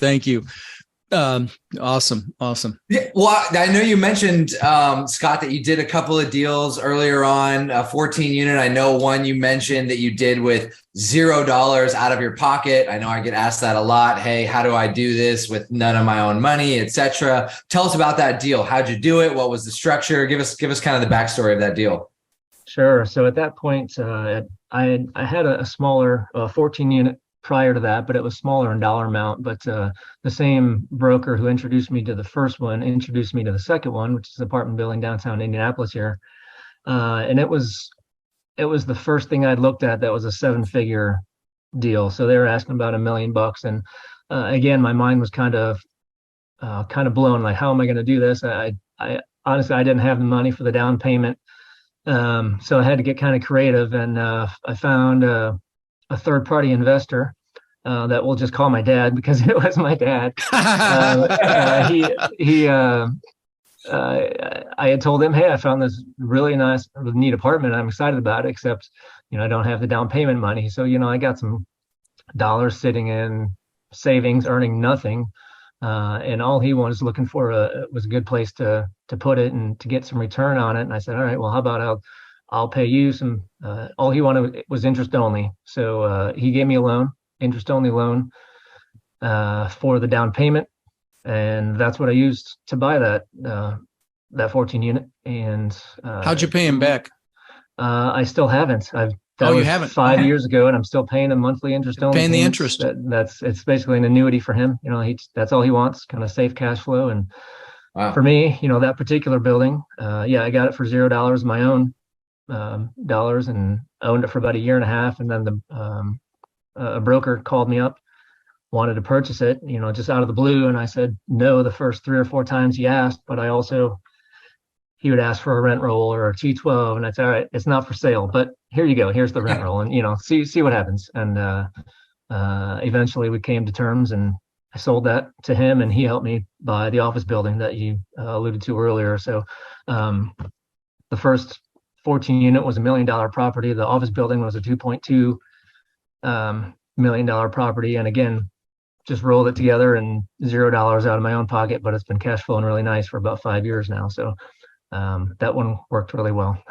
Thank you. Awesome. Yeah, well, I know you mentioned, Scott, that you did a couple of deals earlier on, a 14 unit. I know one you mentioned that you did with $0 out of your pocket. I know I get asked that a lot. Hey, how do I do this with none of my own money, etc.? Tell us about that deal. How'd you do it? What was the structure? Give us kind of the backstory of that deal. Sure. So at that point, I had a smaller 14 unit prior to that, but it was smaller in dollar amount. But the same broker who introduced me to the first one introduced me to the second one, which is an apartment building downtown Indianapolis here. And it was the first thing I'd looked at that was a 7-figure deal. So they were asking about $1 million. And again, my mind was kind of blown. Like, how am I going to do this? I honestly, I didn't have the money for the down payment. So I had to get kind of creative, and I found a third-party investor that we'll just call my dad, because it was my dad. I had told him, hey, I found this really nice, neat apartment. I'm excited about it, except, I don't have the down payment money. So, I got some dollars sitting in savings, earning nothing. And all he was looking for was a good place to put it and to get some return on it. And I said, all right, well, how about I'll pay you some. All he wanted was interest only. So he gave me a loan, interest only loan, for the down payment, and that's what I used to buy that 14 unit. And how'd you pay him back? I still haven't. You haven't? 5 years ago, and I'm still paying him monthly interest only. Paying the interest. It's basically an annuity for him. That's all he wants, kind of safe cash flow. And Wow. for me, that particular building, I got it for $0, my own dollars, and owned it for about a year and a half. And then a broker called me up, wanted to purchase it, just out of the blue. And I said no the first 3 or 4 times he asked, but he would ask for a rent roll or a T12, and that's all right. It's not for sale, but here you go. Here's the rent roll, and see what happens. And eventually we came to terms, and I sold that to him, and he helped me buy the office building that you alluded to earlier. So the first 14 unit was $1 million property. The office building was a $2.2 million property, and again, just rolled it together, and $0 out of my own pocket, but it's been cash flowing really nice for about 5 years now. So that one worked really well.